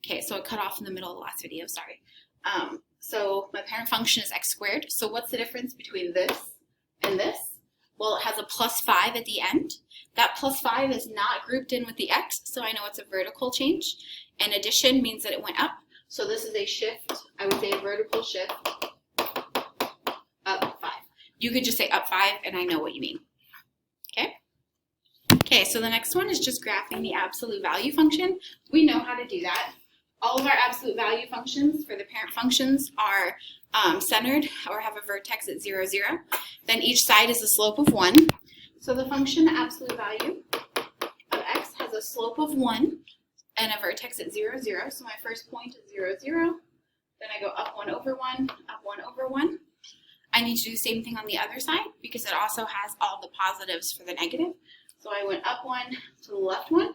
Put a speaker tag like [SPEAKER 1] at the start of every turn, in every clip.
[SPEAKER 1] Okay, so it cut off in the middle of the last video, sorry. So my parent function is x squared. So what's the difference between this and this? Well, it has a plus 5 at the end. That plus 5 is not grouped in with the x, so I know it's a vertical change. And addition means that it went up. So this is a shift, I would say a vertical shift, up 5. You could just say up 5, and I know what you mean. Okay? Okay, so the next one is just graphing the absolute value function. We know how to do that. All of our absolute value functions for the parent functions are centered or have a vertex at 0, 0. Then each side is a slope of 1. So the function absolute value of x has a slope of 1 and a vertex at 0, 0. So my first point is 0, 0. Then I go up 1 over 1, up 1 over 1. I need to do the same thing on the other side because it also has all the positives for the negative. So I went up 1 to the left 1, up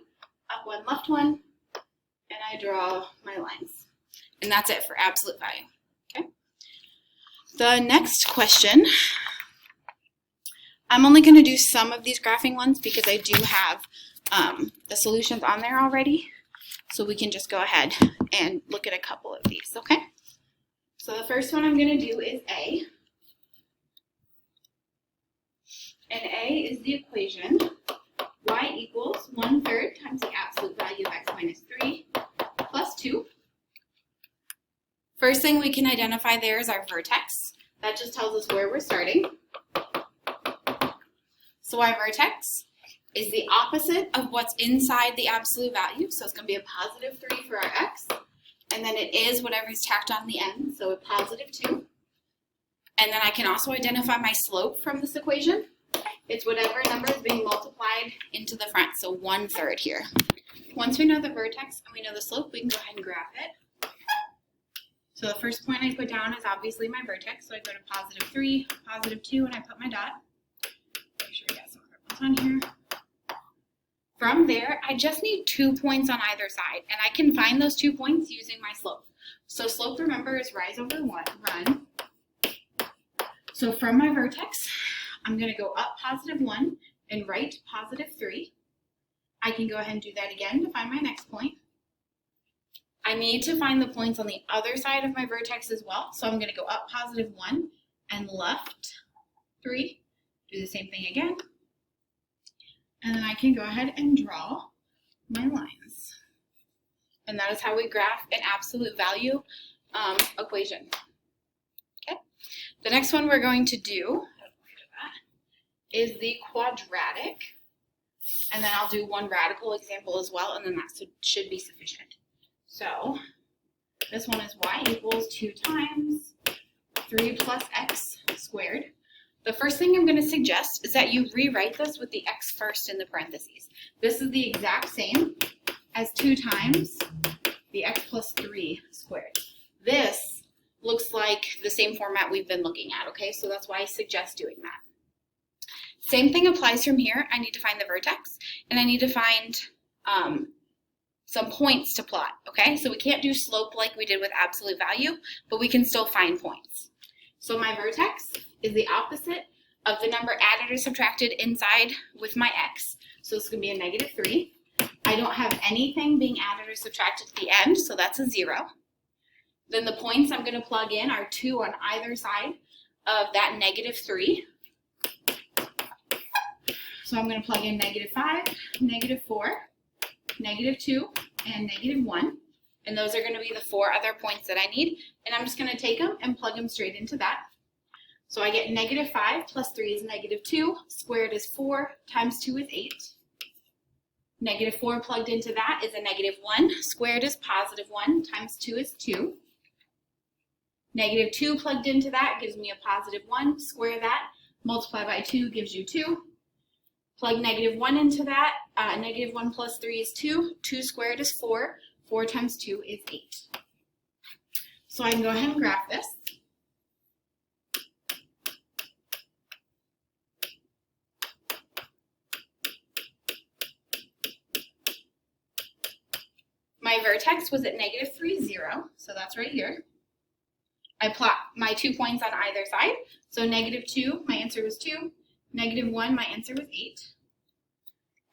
[SPEAKER 1] 1, left 1, and I draw my lines. And that's it for absolute value. Okay. The next question, I'm only going to do some of these graphing ones because I do have the solutions on there already. So we can just go ahead and look at a couple of these, okay? So the first one I'm going to do is A. And A is the equation y equals 1/3 times the absolute value of x minus 3 plus 2. First thing we can identify there is our vertex. That just tells us where we're starting. So our vertex is the opposite of what's inside the absolute value. So it's going to be a positive 3 for our x. And then it is whatever is tacked on the end, so a positive 2. And then I can also identify my slope from this equation. It's whatever number is being multiplied into the front, so 1/3 here. Once we know the vertex and we know the slope, we can go ahead and graph it. So the first point I put down is obviously my vertex, so I go to positive 3, positive 2, and I put my dot. Make sure we got some other ones on here. From there, I just need 2 points on either side, and I can find those 2 points using my slope. So slope, remember, is rise over run. So from my vertex, I'm going to go up positive 1 and right positive 3. I can go ahead and do that again to find my next point. I need to find the points on the other side of my vertex as well. So I'm going to go up positive 1 and left 3. Do the same thing again. And then I can go ahead and draw my lines. And that is how we graph an absolute value equation. Okay. The next one we're going to do is the quadratic, and then I'll do one radical example as well, and then that should be sufficient. So this one is y equals 2 times 3 plus x squared. The first thing I'm going to suggest is that you rewrite this with the x first in the parentheses. This is the exact same as 2 times the x plus 3 squared. This looks like the same format we've been looking at, okay? So that's why I suggest doing that. Same thing applies from here. I need to find the vertex, and I need to find some points to plot, okay? So we can't do slope like we did with absolute value, but we can still find points. So my vertex is the opposite of the number added or subtracted inside with my x. So it's going to be a negative 3. I don't have anything being added or subtracted at the end, so that's a 0. Then the points I'm going to plug in are 2 on either side of that negative 3. So I'm going to plug in negative 5, negative 4, negative 2, and negative 1. And those are going to be the 4 other points that I need. And I'm just going to take them and plug them straight into that. So I get negative 5 plus 3 is negative 2. Squared is 4 times 2 is 8. Negative 4 plugged into that is a negative 1. Squared is positive 1 times 2 is 2. Negative 2 plugged into that gives me a positive 1. Square that. Multiply by 2 gives you 2. Plug negative 1 into that. Negative 1 plus 3 is 2. 2 squared is 4. 4 times 2 is 8. So I can go ahead and graph this. My vertex was at negative 3, 0. So that's right here. I plot my 2 points on either side. So negative 2, my answer was 2. Negative 1, my answer was 8.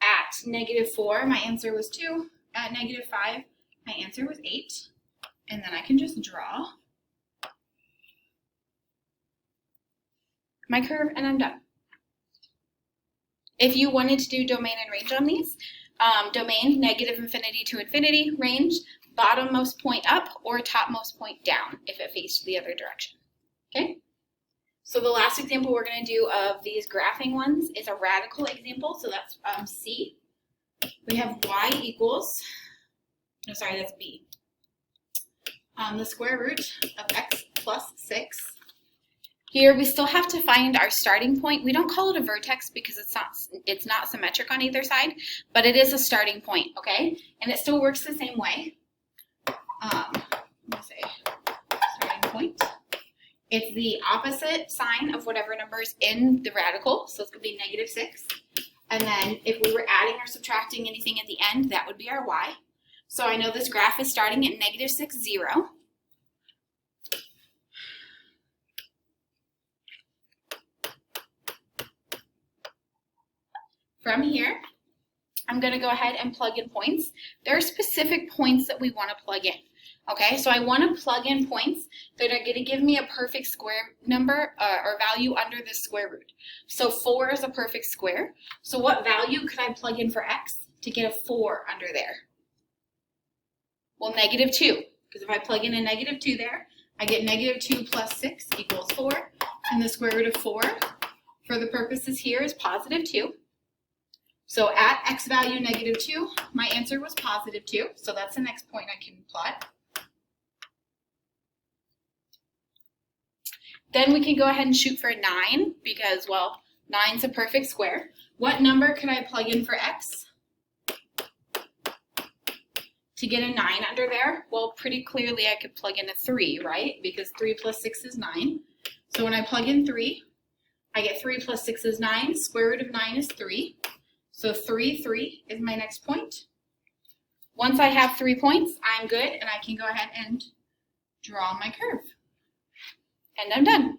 [SPEAKER 1] At negative 4, my answer was 2. At negative 5, My answer was 8. And then I can just draw my curve and I'm done. If you wanted to do domain and range on these, domain, negative infinity to infinity, range, bottommost point up or topmost point down if it faced the other direction. Okay? So the last example we're going to do of these graphing ones is a radical example. So that's C. We have y equals, no, sorry, that's B. The square root of x plus 6. Here we still have to find our starting point. We don't call it a vertex because it's not symmetric on either side, but it is a starting point, okay? And it still works the same way. Let's say starting point. It's the opposite sign of whatever number is in the radical, so it's going to be negative 6. And then if we were adding or subtracting anything at the end, that would be our y. So I know this graph is starting at negative 6, 0. From here, I'm going to go ahead and plug in points. There are specific points that we want to plug in. Okay, so I want to plug in points that are going to give me a perfect square number or value under the square root. So 4 is a perfect square. So what value could I plug in for x to get a 4 under there? Well, negative 2, because if I plug in a negative 2 there, I get negative 2 plus 6 equals 4, and the square root of 4, for the purposes here, is positive 2. So at x value negative 2, my answer was positive 2, so that's the next point I can plot. Then we can go ahead and shoot for 9 because, well, 9's a perfect square. What number could I plug in for x to get a 9 under there? Well, pretty clearly I could plug in a 3, right? Because 3 plus 6 is 9. So when I plug in 3, I get 3 plus 6 is 9. Square root of 9 is 3. So 3, 3 is my next point. Once I have 3 points, I'm good, and I can go ahead and draw my curve. And I'm done.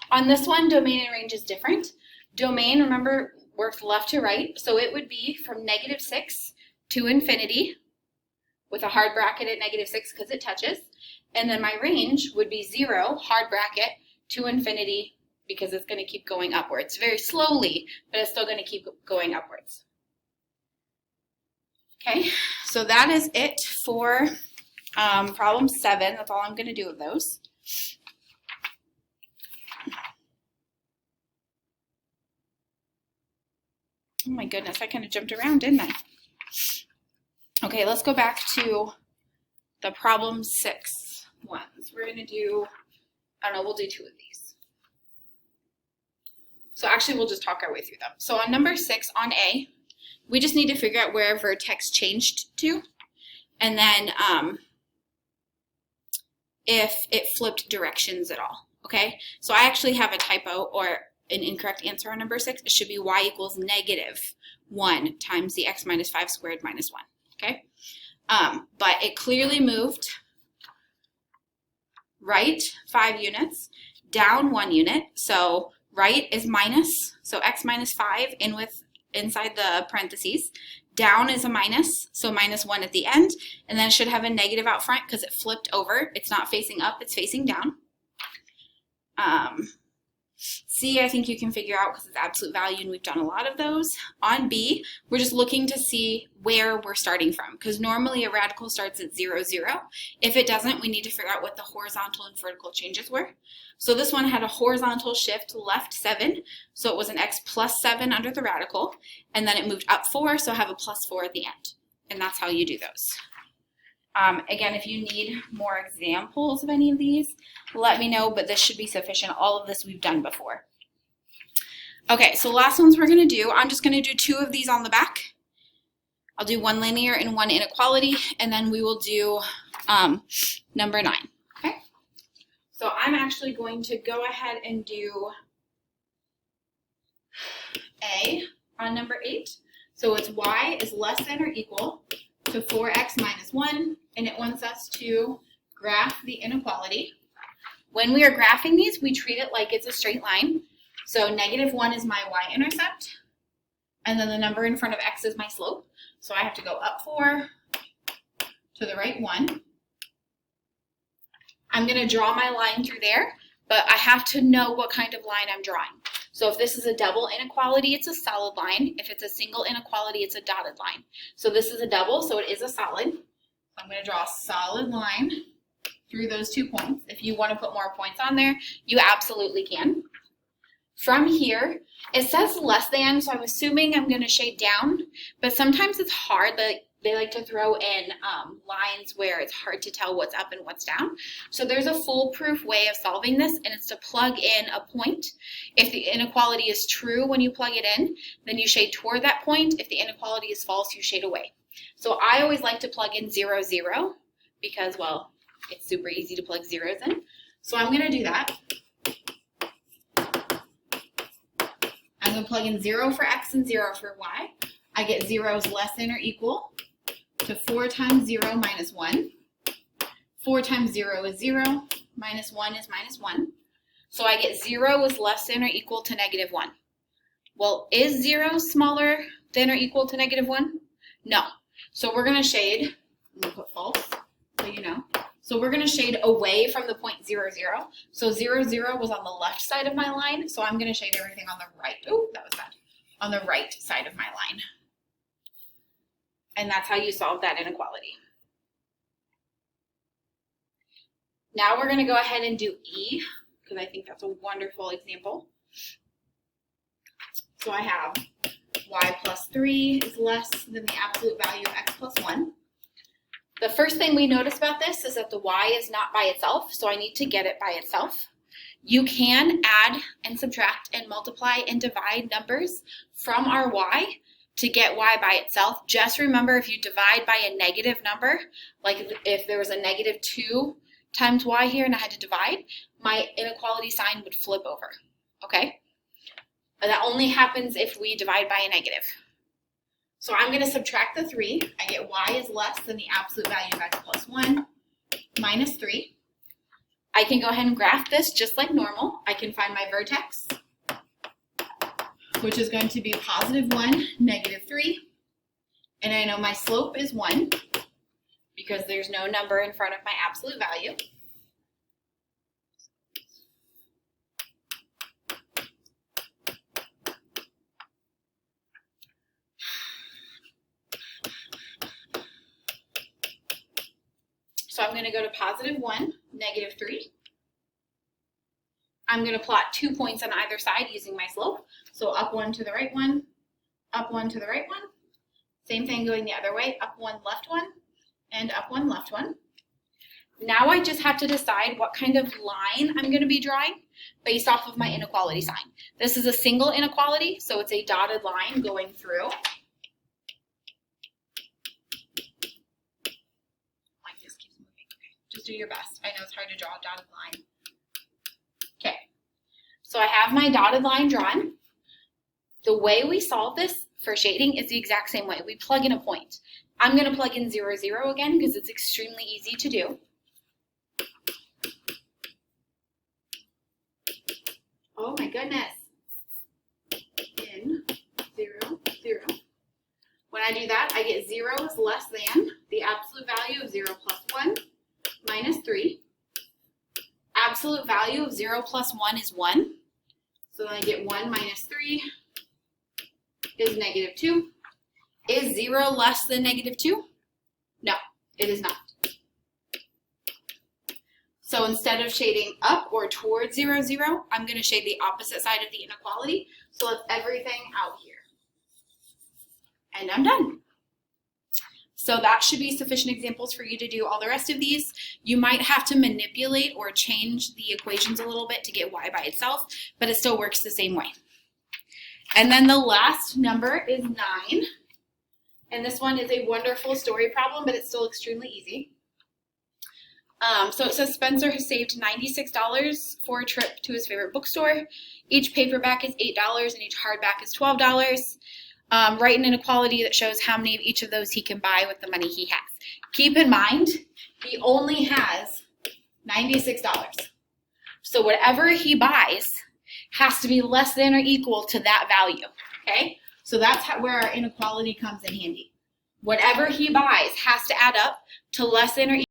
[SPEAKER 1] On this one, domain and range is different. Domain, remember, works left to right, so it would be from negative 6 to infinity with a hard bracket at negative 6 because it touches. And then my range would be 0, hard bracket, to infinity because it's going to keep going upwards. Very slowly, but it's still going to keep going upwards. Okay, so that is it for problem 7. That's all I'm going to do with those. Oh my goodness, I kind of jumped around, didn't I? Okay, let's go back to the problem 6 ones. We're going to do, I don't know, we'll do 2 of these. So actually, we'll just talk our way through them. So on number 6, on A, we just need to figure out where vertex changed to, and then if it flipped directions at all, okay? So I actually have a typo or an incorrect answer on number 6. It should be y equals negative 1 times the x minus 5 squared minus 1, okay? But it clearly moved right 5 units, down 1 unit. So right is minus, so x minus 5 inside the parentheses. Down is a minus, so minus 1 at the end. And then it should have a negative out front because it flipped over. It's not facing up, it's facing down. C, I think you can figure out because it's absolute value, and we've done a lot of those. On B, we're just looking to see where we're starting from, because normally a radical starts at 0, 0. If it doesn't, we need to figure out what the horizontal and vertical changes were. So this one had a horizontal shift left 7, so it was an x plus 7 under the radical, and then it moved up 4, so I have a plus 4 at the end. And that's how you do those. Again, if you need more examples of any of these, let me know, but this should be sufficient. All of this we've done before. Okay, so last ones we're going to do, I'm just going to do 2 of these on the back. I'll do 1 linear and 1 inequality, and then we will do number 9. Okay? So I'm actually going to go ahead and do A on number 8. So it's y is less than or equal to 4x minus 1, and it wants us to graph the inequality. When we are graphing these, we treat it like it's a straight line. So negative 1 is my y-intercept, and then the number in front of x is my slope. So I have to go up 4, to the right 1. I'm going to draw my line through there, but I have to know what kind of line I'm drawing. So if this is a double inequality, it's a solid line. If it's a single inequality, it's a dotted line. So this is a double, so it is a solid. I'm going to draw a solid line through those 2 points. If you want to put more points on there, you absolutely can. From here, it says less than, so I'm assuming I'm going to shade down, but sometimes it's hard. They like to throw in lines where it's hard to tell what's up and what's down. So there's a foolproof way of solving this, and it's to plug in a point. If the inequality is true when you plug it in, then you shade toward that point. If the inequality is false, you shade away. So I always like to plug in 0, 0 because, well, it's super easy to plug zeros in. So I'm going to do that. I'm going to plug in 0 for x and 0 for y. I get 0 is less than or equal to 4 times 0 minus 1. 4 times 0 is 0, minus 1 is minus 1. So I get 0 is less than or equal to negative 1. Well, is 0 smaller than or equal to negative 1? No. So we're going to shade, I'm going to put false, so you know. So we're going to shade away from the point 0, 0. So 0, 0 was on the left side of my line, so I'm going to shade everything on the right. Oh, that was bad. On the right side of my line. And that's how you solve that inequality. Now we're going to go ahead and do E, because I think that's a wonderful example. So I have y plus 3 is less than the absolute value of x plus 1. The first thing we notice about this is that the y is not by itself, so I need to get it by itself. You can add and subtract and multiply and divide numbers from our y to get y by itself. Just remember, if you divide by a negative number, like if there was a negative 2 times y here and I had to divide, my inequality sign would flip over, okay? And that only happens if we divide by a negative. So I'm going to subtract the 3. I get y is less than the absolute value of x plus 1 minus 3. I can go ahead and graph this just like normal. I can find my vertex, which is going to be positive 1, negative 3. And I know my slope is 1 because there's no number in front of my absolute value. So I'm going to go to positive 1, negative 3. I'm going to plot 2 points on either side using my slope. So up 1 to the right 1, up 1 to the right 1. Same thing going the other way, up 1, left 1, and up 1, left 1. Now I just have to decide what kind of line I'm going to be drawing based off of my inequality sign. This is a single inequality, so it's a dotted line going through. Just do your best. I know it's hard to draw a dotted line. Okay, so I have my dotted line drawn. The way we solve this for shading is the exact same way. We plug in a point. I'm going to plug in 0, 0 again because it's extremely easy to do. Oh my goodness. In 0, 0. When I do that, I get 0 is less than the absolute value of 0 plus 1 minus 3. Absolute value of 0 plus 1 is 1. So then I get 1 minus 3 is negative 2. Is 0 less than negative 2? No, it is not. So instead of shading up or towards 0, 0, I'm going to shade the opposite side of the inequality. So it's everything out here. And I'm done. So that should be sufficient examples for you to do all the rest of these. You might have to manipulate or change the equations a little bit to get y by itself, but it still works the same way. And then the last number is 9. And this one is a wonderful story problem, but it's still extremely easy. So it says Spencer has saved $96 for a trip to his favorite bookstore. Each paperback is $8 and each hardback is $12. Write an inequality that shows how many of each of those he can buy with the money he has. Keep in mind, he only has $96. So whatever he buys has to be less than or equal to that value, okay? So that's where our inequality comes in handy. whatever he buys has to add up to less than or